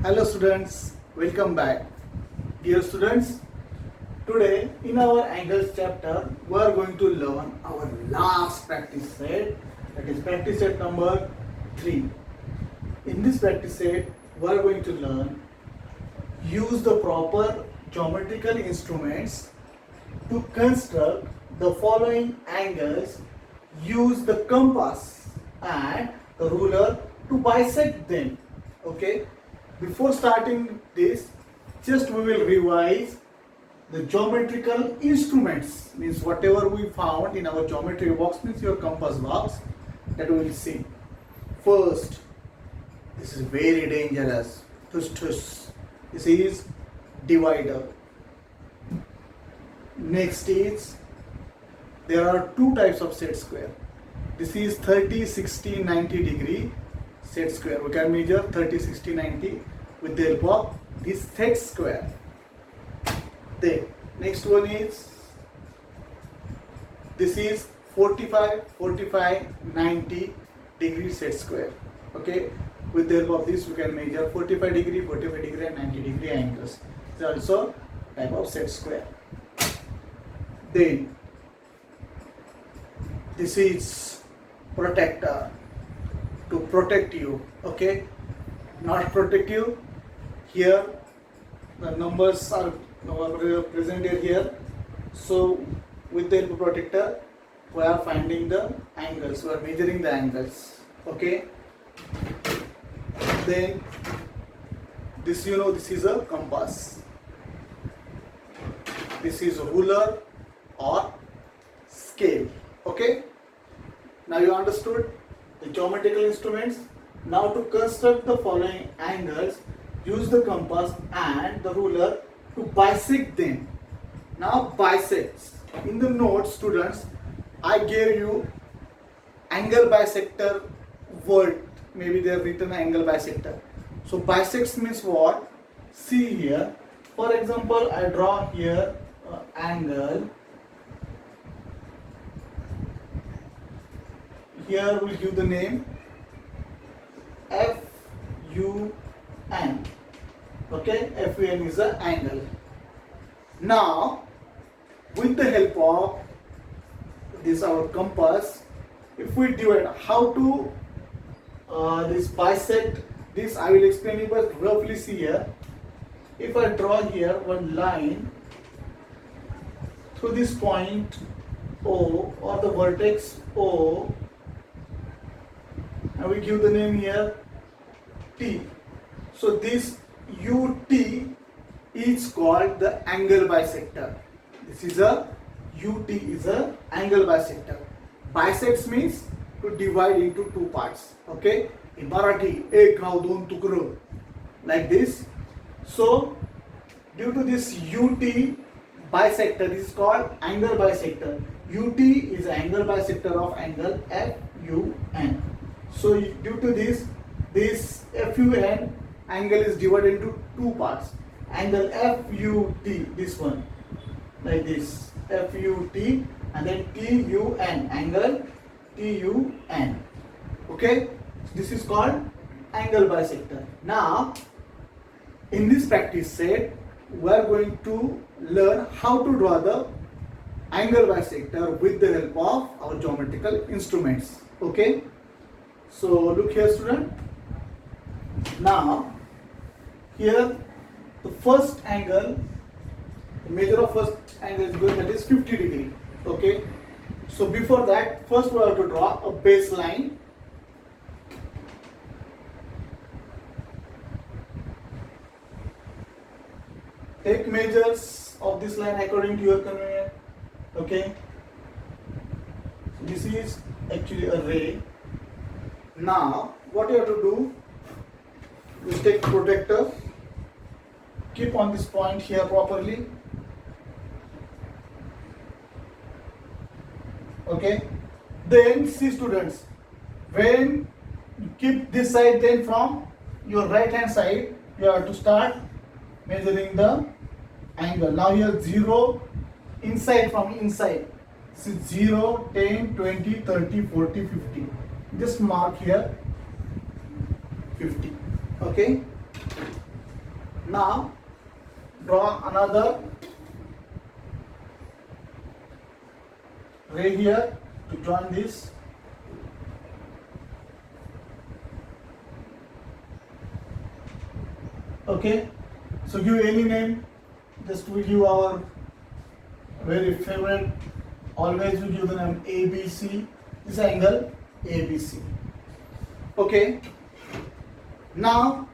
Hello students, welcome back. Dear students, today in our angles chapter we are going to learn our last practice set, that is practice set number 3. In this practice set we are going to learn use the proper geometrical instruments to construct the following angles, use the compass and the ruler to bisect them. Okay, before starting this, just we will revise the geometrical instruments, means whatever we found in our geometry box, means your compass box, that we will see. First, this is very dangerous. This is divider. Next is, there are two types of set square. This is 30, 60, 90 degree set square. We can measure 30, 60, 90 with the help of this set square. Then next one is, this is 45, 45, 90 degree set square. Okay, with the help of this we can measure 45 degree and 90 degree angles. It's also type of set square. Then this is protector, to protect you. Okay, not protect you. Here the numbers are presented here. So with the help of protector we are finding the angles, we are measuring the angles. Okay, then this, this is a compass, this is a ruler or scale. Okay, now you understood the geometrical instruments. Now to construct the following angles, use the compass and the ruler to bisect them. Now bisects, in the notes students I gave you angle bisector word, maybe they have written angle bisector. So bisects means what? See here, for example I draw here angle. Here we'll give the name FUN. Okay, FUN is the angle. Now with the help of this our compass, if we divide, how to this bisect this I will explain you, but roughly see here. If I draw here one line through this point O or the vertex O, and we give the name here T. So this UT is called the angle bisector. This is a UT is a angle bisector. Bisects means to divide into two parts. Okay, in Marathi ek gav don tukro, like this. So due to this UT bisector, this is called angle bisector. UT is angle bisector of angle FUN. So due to this FUN angle is divided into two parts. Angle FUT, this one, like this, FUT, and then TUN, angle TUN. Okay, this is called angle bisector. Now in this practice set we are going to learn how to draw the angle bisector with the help of our geometrical instruments. Okay, so look here student. Now here the first angle, the measure of first angle is going, that is 50 degree. Okay, so before that first we have to draw a baseline. Take measures of this line according to your convenience. Okay, so this is actually a ray. Now what you have to do is take protector, keep on this point here properly. Okay, then see students, when you keep this side, then from your right hand side you have to start measuring the angle. Now here 0 inside, from inside, see 0, 10, 20, 30, 40, 50. Just mark here 50. Okay, Now draw another ray here to join this. Okay, so give any name. Just we give our very favorite. Always we give the name ABC. This angle ABC. Okay. Now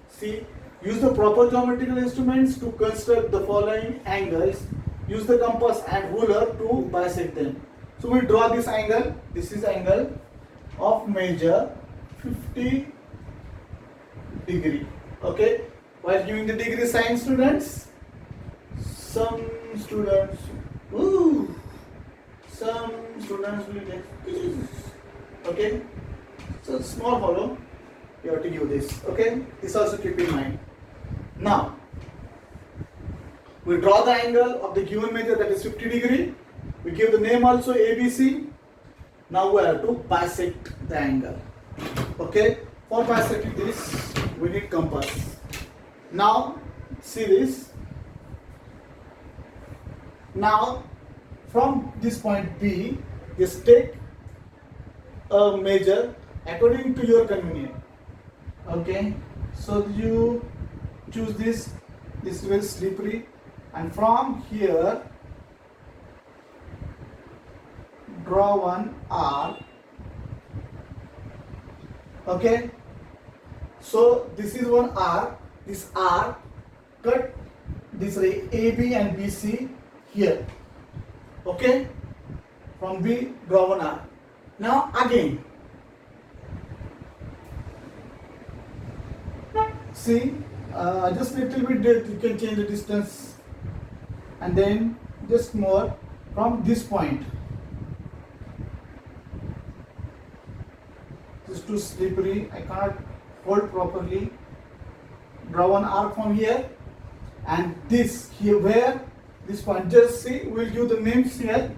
see, use the proper geometrical instruments to construct the following angles. Use the compass and ruler to bisect them. So we draw this angle. This is angle of measure 50 degree. Okay. While giving the degree sign, students, some students will get, okay. So small hollow, you have to give this. Okay. This also keep in mind. Now we draw the angle of the given measure, that is 50 degree. We give the name also ABC. Now we have to bisect the angle. Okay. For bisecting this, we need compass. Now see this. Now from this point B, just take a measure according to your convenience. Okay. So you choose this. This is very slippery. And from here, draw one arc. Okay. So this is one arc. This arc cut this ray AB and BC here. Okay. From B, draw one arc. Now again, see, just little bit you can change the distance, and then just more from this point. This is too slippery, I cannot hold properly. Draw one arc from here, and this here, where this point, just see, we'll give the names here.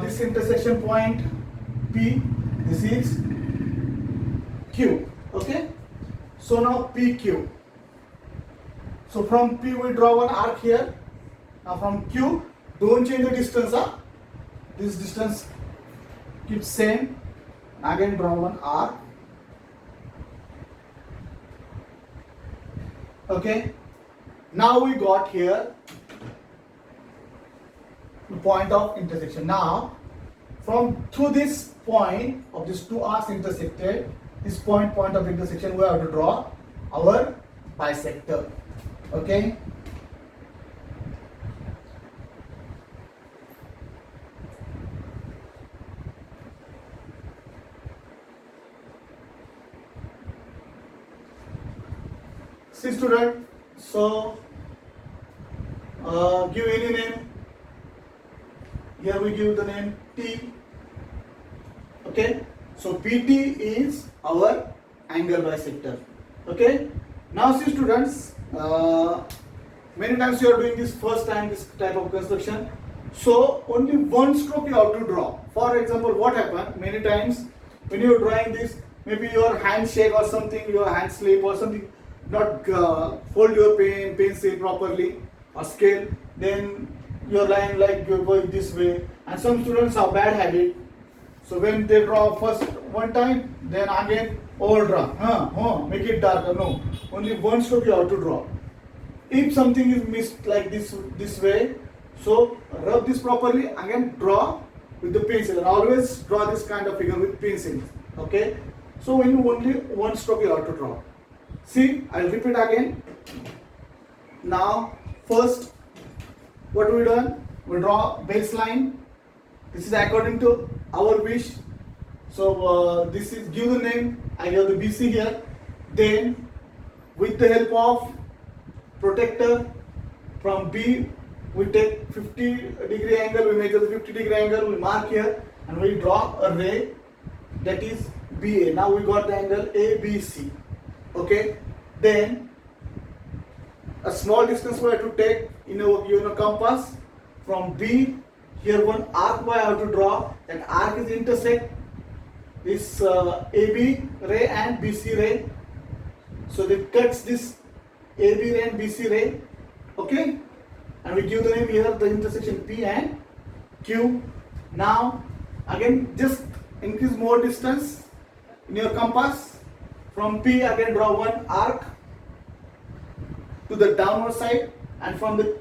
This intersection point P, this is Q. Okay. So now PQ. So from P we draw one arc here. Now from Q, don't change the distance. This distance keeps same. Again draw one arc. Okay. Now we got here the point of intersection. Now from through this point of these two arcs intersected, this point of intersection, we have to draw our bisector. Okay. See student, so give any name. Here we give the name T. Okay. So PT is our angle bisector. Okay. Now see students, many times you are doing this first time, this type of construction. So only one stroke you have to draw. For example, what happened many times when you are drawing this, maybe your hand shake or something, your hand slip or something, not hold your pencil properly or scale, then your line like you're going this way. And some students have bad habit. So when they draw first one time, then again overdraw. Make it darker. No, only one stroke you have to draw. If something is missed like this way, so rub this properly, again draw with the pencil, and always draw this kind of figure with pencil. Okay. So when you only one stroke you have to draw. See, I'll repeat again. Now first, what we done? We draw baseline. This is according to our wish. So this is give the name. I have the BC here. Then with the help of protector, from B we take 50-degree angle. We measure the 50-degree angle. We mark here and we draw a ray, that is BA. Now we got the angle ABC. Okay. Then a small distance we have to take in a compass. From B, here one arc I have to draw. That arc is intersect this AB ray and BC ray. So that cuts this AB ray and BC ray. Okay, and we give the name here the intersection P and Q. Now again just increase more distance in your compass. From P again draw one arc to the downward side, and from the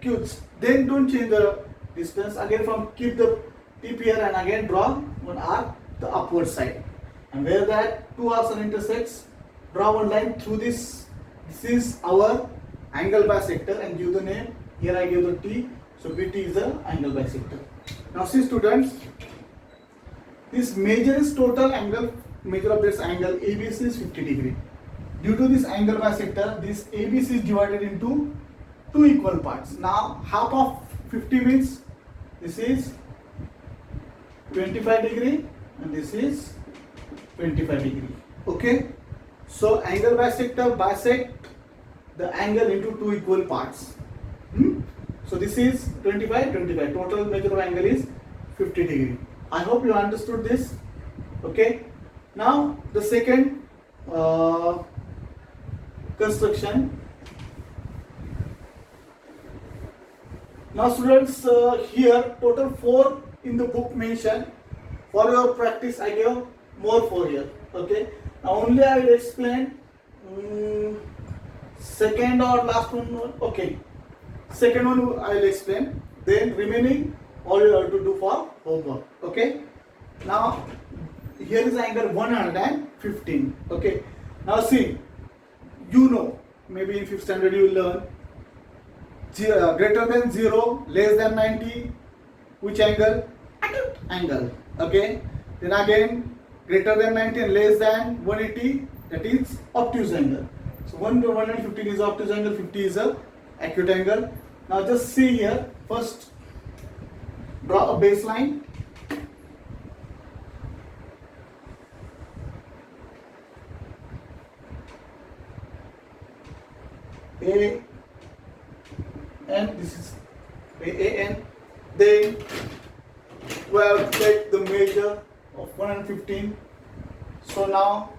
Q, then don't change the distance. Again from keep the tip here and again draw one arc the upward side, and where that two arcs intersects, draw one line through this. This is our angle bisector and give the name. Here I give the T, so BT is the angle bisector. Now see students, this measure is total angle, measure of this angle ABC is 50 degree. Due to this angle bisector, this ABC is divided into two equal parts. Now half of 50 means this is 25 degree and this is 25 degree. Okay, so angle bisector bisect the angle into two equal parts. So this is 25, total measure of angle is 50 degree. I hope you understood this. Okay, now the second construction. Now students, here total 4 in the book mentioned. For your practice I gave more 4 here. Okay, now only I will explain second or last one. Okay, second one I will explain, then remaining all you have to do for homework. Okay, now here is angle 115. Okay, now see, you know, maybe in 5th standard you will learn greater than 0, less than 90, which angle? Acute angle. Okay, then again greater than 90 and less than 180, that is obtuse angle. So 1 to 115 is obtuse angle, 50 is a acute angle. Now just see here, first draw a baseline. A and this is AN. Then we have to take the measure of 115. So now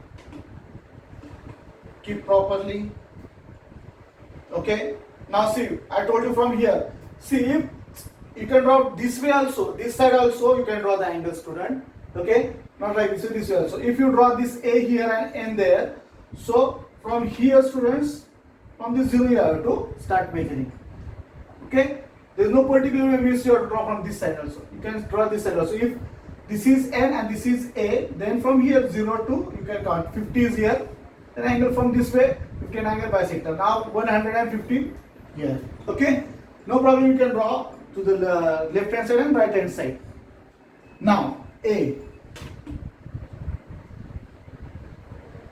keep properly. Okay, now see, I told you from here. See, if you can draw this way also, this side also you can draw the angle, student. Okay, not like this way also. If you draw this A here and N there, so from here students, from this 0 you have to start measuring. Okay, there is no particular way means you have to draw from this side also. You can draw this side also. If this is N and this is A, then from here 0 to you can count 50 is here. Then angle from this way, 15 angle bisector. Now 115 here. Okay, no problem. You can draw to the left hand side and right hand side. Now A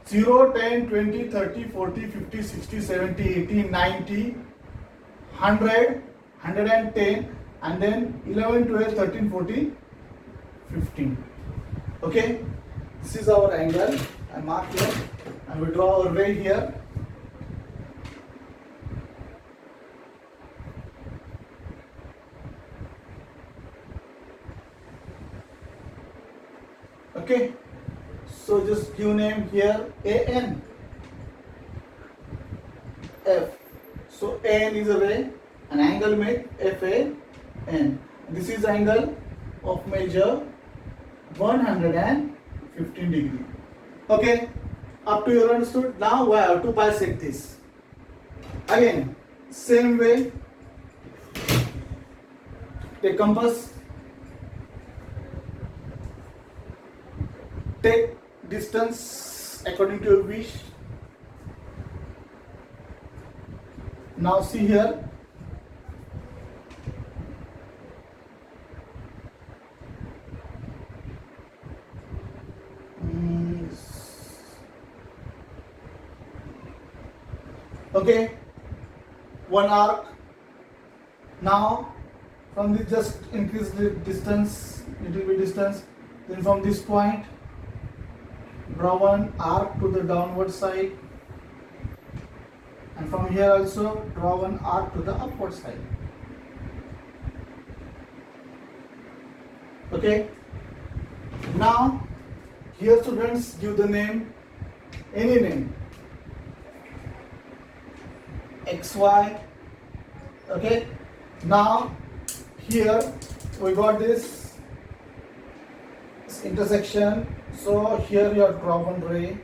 0, 10, 20, 30, 40, 50, 60, 70, 80, 90, 100, 110, and then 11, 12, 13, 14, 15. Okay, this is our angle. I mark here and we draw a ray here. Okay, so just give name here AN, F. So AN is a ray, an angle made FAN. This is angle of measure 115 degree. Okay, up to you understood. Now we have to bisect this. Again, same way. Take compass. Take distance according to your wish. Now see here. Okay, one arc. Now from this just increase the distance, little bit distance. Then from this point, draw one arc to the downward side, and from here also draw one arc to the upward side. Okay, now here students give the name, any name. xy. Okay, now here we got this intersection. So here you have draw one ray.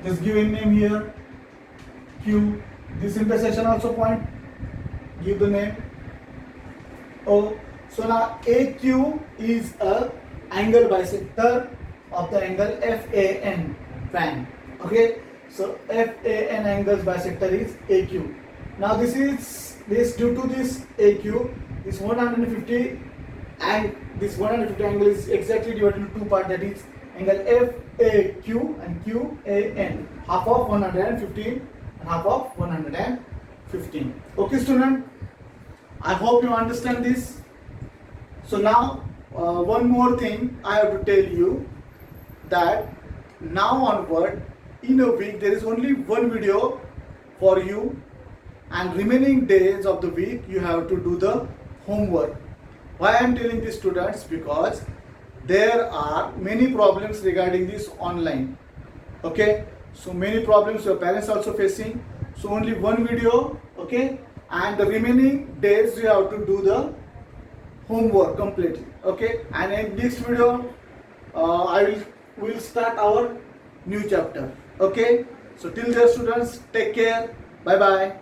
Just give a name here, Q. This intersection also point, give the name O. So now AQ is a angle bisector of the angle FAN, fan. Okay, so FAN angles bisector is AQ. Now this due to this AQ, this 150 and this 150 angle is exactly divided into two parts, that is angle FAQ and QAN, half of 115 and half of 115. Okay student, I hope you understand this. So now one more thing I have to tell you, that now onward in a week there is only one video for you, and remaining days of the week you have to do the homework. Why I am telling this students? Because there are many problems regarding this online. Okay, so many problems your parents also facing. So only one video, okay, and the remaining days you have to do the homework completely. Okay, and in next video I will start our new chapter. Okay, so till there students, take care, bye bye.